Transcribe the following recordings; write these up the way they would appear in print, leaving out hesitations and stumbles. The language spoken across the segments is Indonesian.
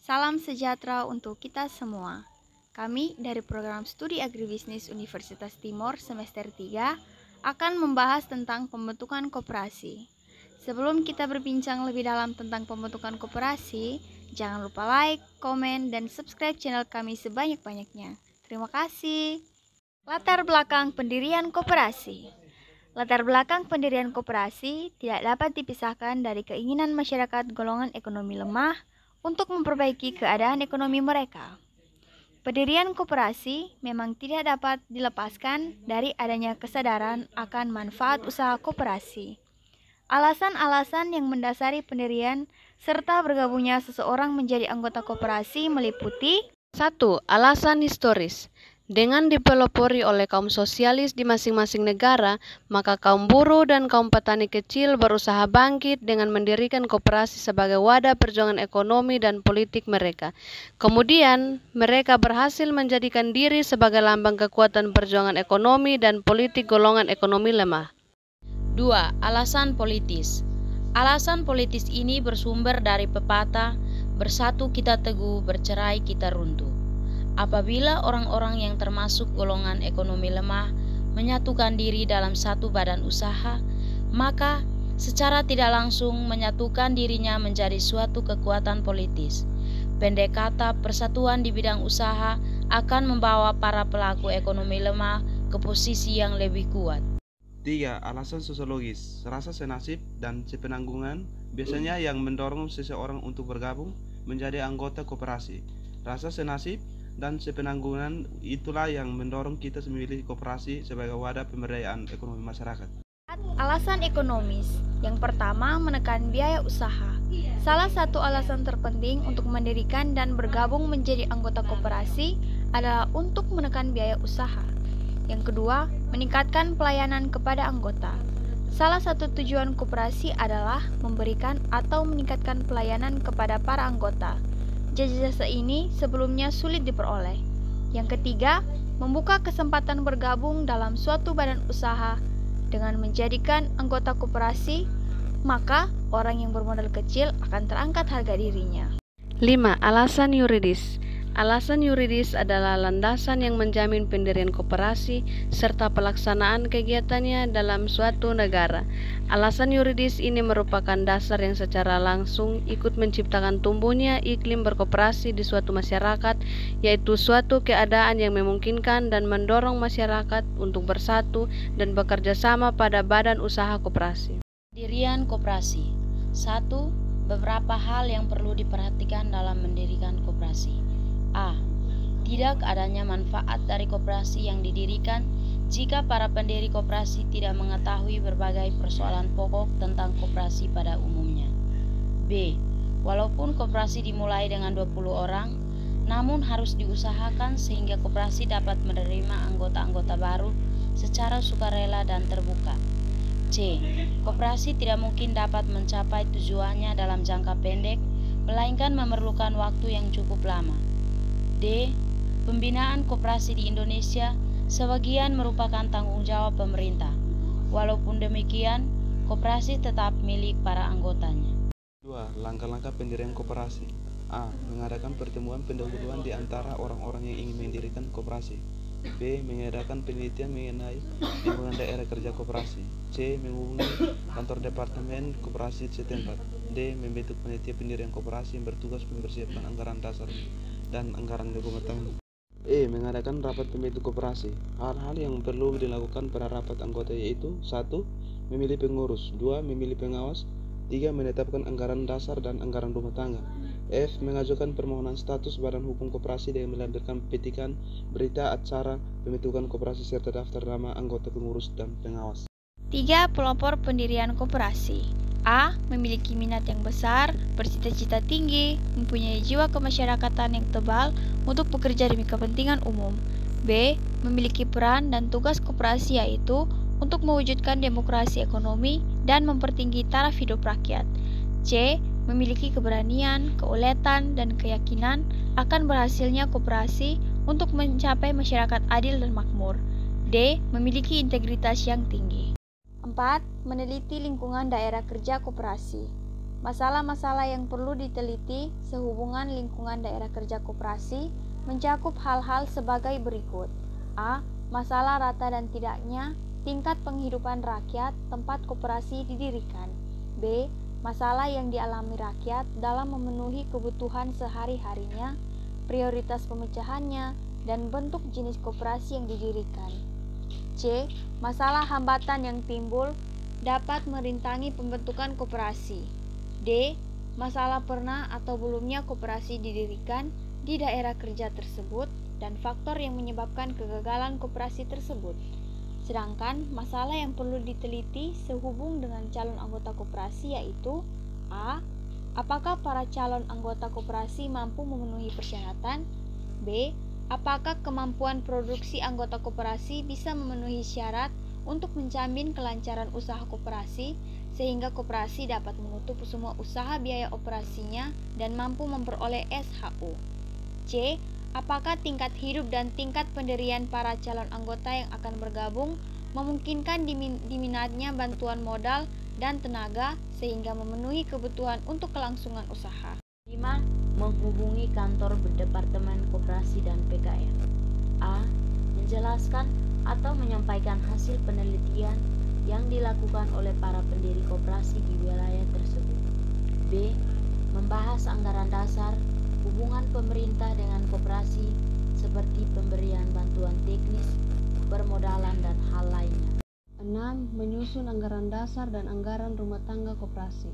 Salam sejahtera untuk kita semua. Kami dari program studi agribisnis Universitas Timor semester 3 akan membahas tentang pembentukan koperasi. Sebelum kita berbincang lebih dalam tentang pembentukan koperasi, jangan lupa like, komen, dan subscribe channel kami sebanyak-banyaknya. Terima kasih. Latar belakang pendirian koperasi. Latar belakang pendirian koperasi tidak dapat dipisahkan dari keinginan masyarakat golongan ekonomi lemah untuk memperbaiki keadaan ekonomi mereka. Pendirian koperasi memang tidak dapat dilepaskan dari adanya kesadaran akan manfaat usaha koperasi. Alasan-alasan yang mendasari pendirian serta bergabungnya seseorang menjadi anggota koperasi meliputi 1. Alasan historis. Dengan dipelopori oleh kaum sosialis di masing-masing negara, maka kaum buruh dan kaum petani kecil berusaha bangkit dengan mendirikan koperasi sebagai wadah perjuangan ekonomi dan politik mereka. Kemudian, mereka berhasil menjadikan diri sebagai lambang kekuatan perjuangan ekonomi dan politik golongan ekonomi lemah. 2. Alasan politis. Alasan politis ini bersumber dari pepatah, bersatu kita teguh, bercerai kita runtuh. Apabila orang-orang yang termasuk golongan ekonomi lemah menyatukan diri dalam satu badan usaha, maka secara tidak langsung menyatukan dirinya menjadi suatu kekuatan politis. Pendek kata, persatuan di bidang usaha akan membawa para pelaku ekonomi lemah ke posisi yang lebih kuat. 3. Alasan sosiologis. Rasa senasib dan sepenanggungan biasanya yang mendorong seseorang untuk bergabung menjadi anggota koperasi. Rasa senasib dan sepenanggungan itulah yang mendorong kita memilih koperasi sebagai wadah pemberdayaan ekonomi masyarakat. Alasan ekonomis. Yang pertama, menekan biaya usaha. Salah satu alasan terpenting untuk mendirikan dan bergabung menjadi anggota koperasi adalah untuk menekan biaya usaha. Yang kedua, meningkatkan pelayanan kepada anggota. Salah satu tujuan koperasi adalah memberikan atau meningkatkan pelayanan kepada para anggota. Jasa-jasa ini sebelumnya sulit diperoleh. Yang ketiga, membuka kesempatan bergabung dalam suatu badan usaha dengan menjadikan anggota koperasi, maka orang yang bermodal kecil akan terangkat harga dirinya. 5. Alasan yuridis. Alasan yuridis adalah landasan yang menjamin pendirian koperasi serta pelaksanaan kegiatannya dalam suatu negara. Alasan yuridis ini merupakan dasar yang secara langsung ikut menciptakan tumbuhnya iklim berkoperasi di suatu masyarakat, yaitu suatu keadaan yang memungkinkan dan mendorong masyarakat untuk bersatu dan bekerja sama pada badan usaha koperasi. Pendirian koperasi. 1. Beberapa hal yang perlu diperhatikan dalam mendirikan koperasi. A. Tidak adanya manfaat dari koperasi yang didirikan jika para pendiri koperasi tidak mengetahui berbagai persoalan pokok tentang koperasi pada umumnya. B. Walaupun koperasi dimulai dengan 20 orang, namun harus diusahakan sehingga koperasi dapat menerima anggota-anggota baru secara sukarela dan terbuka. C. Koperasi tidak mungkin dapat mencapai tujuannya dalam jangka pendek, melainkan memerlukan waktu yang cukup lama. D. Pembinaan koperasi di Indonesia sebagian merupakan tanggung jawab pemerintah. Walaupun demikian, koperasi tetap milik para anggotanya. 2. Langkah-langkah pendirian koperasi. A. Mengadakan pertemuan pendahuluan di antara orang-orang yang ingin mendirikan koperasi. B. Mengadakan penelitian mengenai lingkungan daerah kerja koperasi. C. Menghubungi kantor departemen koperasi setempat. D. Membentuk panitia pendirian koperasi yang bertugas mempersiapkan anggaran dasar dan anggaran rumah tangga. E. Mengadakan rapat pembentuk koperasi. Hal-hal yang perlu dilakukan pada rapat anggota yaitu 1. Memilih pengurus. 2. Memilih pengawas. 3. Menetapkan anggaran dasar dan anggaran rumah tangga. F. Mengajukan permohonan status badan hukum koperasi dengan melampirkan petikan, berita acara pembentukan koperasi serta daftar nama anggota pengurus dan pengawas. 3. Pelopor pendirian koperasi. A. Memiliki minat yang besar, bercita-cita tinggi, mempunyai jiwa kemasyarakatan yang tebal untuk bekerja demi kepentingan umum. B. Memiliki peran dan tugas koperasi yaitu untuk mewujudkan demokrasi ekonomi dan mempertinggi taraf hidup rakyat. C. Memiliki keberanian, keuletan, dan keyakinan akan berhasilnya koperasi untuk mencapai masyarakat adil dan makmur. D. Memiliki integritas yang tinggi. 4. Meneliti lingkungan daerah kerja koperasi. Masalah-masalah yang perlu diteliti sehubungan lingkungan daerah kerja koperasi mencakup hal-hal sebagai berikut. A. Masalah rata dan tidaknya tingkat penghidupan rakyat tempat koperasi didirikan. B. Masalah yang dialami rakyat dalam memenuhi kebutuhan sehari-harinya, prioritas pemecahannya, dan bentuk jenis koperasi yang didirikan. C. Masalah hambatan yang timbul dapat merintangi pembentukan koperasi. D. Masalah pernah atau belumnya koperasi didirikan di daerah kerja tersebut dan faktor yang menyebabkan kegagalan koperasi tersebut. Sedangkan masalah yang perlu diteliti sehubung dengan calon anggota koperasi yaitu A. Apakah para calon anggota koperasi mampu memenuhi persyaratan? B. Apakah kemampuan produksi anggota koperasi bisa memenuhi syarat untuk menjamin kelancaran usaha koperasi sehingga koperasi dapat menutup semua usaha biaya operasinya dan mampu memperoleh SHU? C. Apakah tingkat hidup dan tingkat pendirian para calon anggota yang akan bergabung memungkinkan diminatnya bantuan modal dan tenaga sehingga memenuhi kebutuhan untuk kelangsungan usaha? 5. Menghubungi kantor Departemen Koperasi dan PKM. A. Menjelaskan atau menyampaikan hasil penelitian yang dilakukan oleh para pendiri koperasi di wilayah tersebut. B. Membahas anggaran dasar, hubungan pemerintah dengan koperasi seperti pemberian bantuan teknis, permodalan, dan hal lainnya. 6. Menyusun anggaran dasar dan anggaran rumah tangga koperasi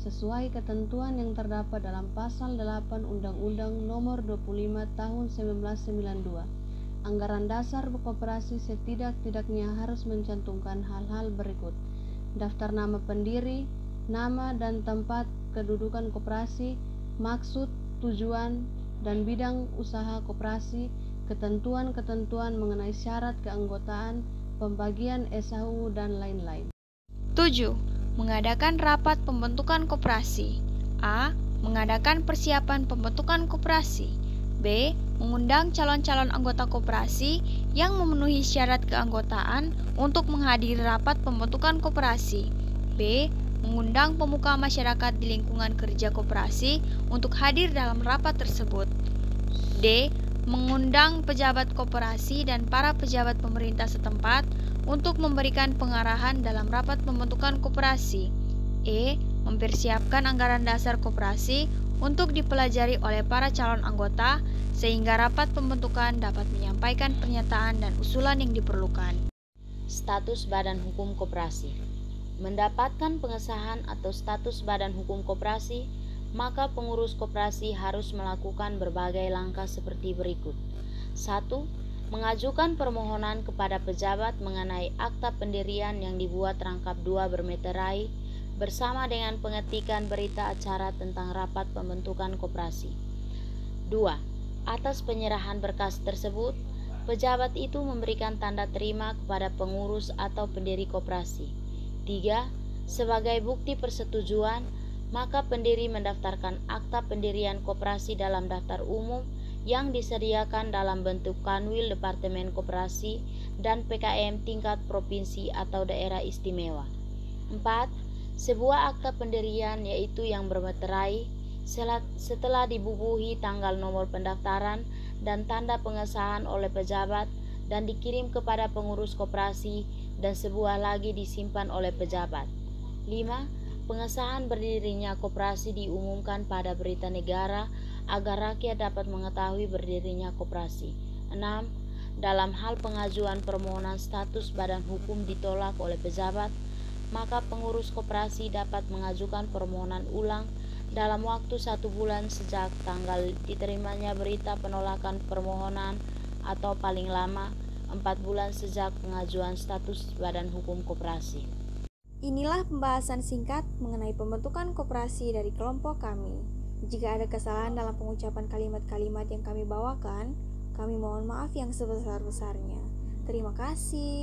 sesuai ketentuan yang terdapat dalam Pasal 8 Undang-Undang Nomor 25 Tahun 1992. Anggaran dasar koperasi setidak-tidaknya harus mencantumkan hal-hal berikut: daftar nama pendiri, nama dan tempat kedudukan koperasi, maksud, tujuan, dan bidang usaha koperasi, ketentuan-ketentuan mengenai syarat keanggotaan, pembagian SHU, dan lain-lain. 7. Mengadakan rapat pembentukan koperasi. A. Mengadakan persiapan pembentukan koperasi. B. Mengundang calon-calon anggota koperasi yang memenuhi syarat keanggotaan untuk menghadiri rapat pembentukan koperasi. B. Mengundang pemuka masyarakat di lingkungan kerja koperasi untuk hadir dalam rapat tersebut. D. Mengundang pejabat koperasi dan para pejabat pemerintah setempat untuk memberikan pengarahan dalam rapat pembentukan koperasi. E. Mempersiapkan anggaran dasar koperasi untuk dipelajari oleh para calon anggota sehingga rapat pembentukan dapat menyampaikan pernyataan dan usulan yang diperlukan. Status Badan Hukum Koperasi. Mendapatkan pengesahan atau status badan hukum koperasi, maka pengurus koperasi harus melakukan berbagai langkah seperti berikut. 1. Mengajukan permohonan kepada pejabat mengenai akta pendirian yang dibuat rangkap 2 bermeterai bersama dengan pengetikan berita acara tentang rapat pembentukan koperasi. 2. Atas penyerahan berkas tersebut, pejabat itu memberikan tanda terima kepada pengurus atau pendiri koperasi. 3. Sebagai bukti persetujuan, maka pendiri mendaftarkan akta pendirian koperasi dalam daftar umum yang disediakan dalam bentuk kanwil Departemen Koperasi dan PKM tingkat provinsi atau daerah istimewa. 4. Sebuah akta pendirian yaitu yang bermeterai setelah dibubuhi tanggal nomor pendaftaran dan tanda pengesahan oleh pejabat dan dikirim kepada pengurus koperasi dan sebuah lagi disimpan oleh pejabat. 5. Pengesahan berdirinya koperasi diumumkan pada berita negara agar rakyat dapat mengetahui berdirinya koperasi. 6. Dalam hal pengajuan permohonan status badan hukum ditolak oleh pejabat, maka pengurus koperasi dapat mengajukan permohonan ulang dalam waktu 1 bulan sejak tanggal diterimanya berita penolakan permohonan atau paling lama 4 bulan sejak pengajuan status badan hukum koperasi. Inilah pembahasan singkat mengenai pembentukan koperasi dari kelompok kami. Jika ada kesalahan dalam pengucapan kalimat-kalimat yang kami bawakan, kami mohon maaf yang sebesar-besarnya. Terima kasih.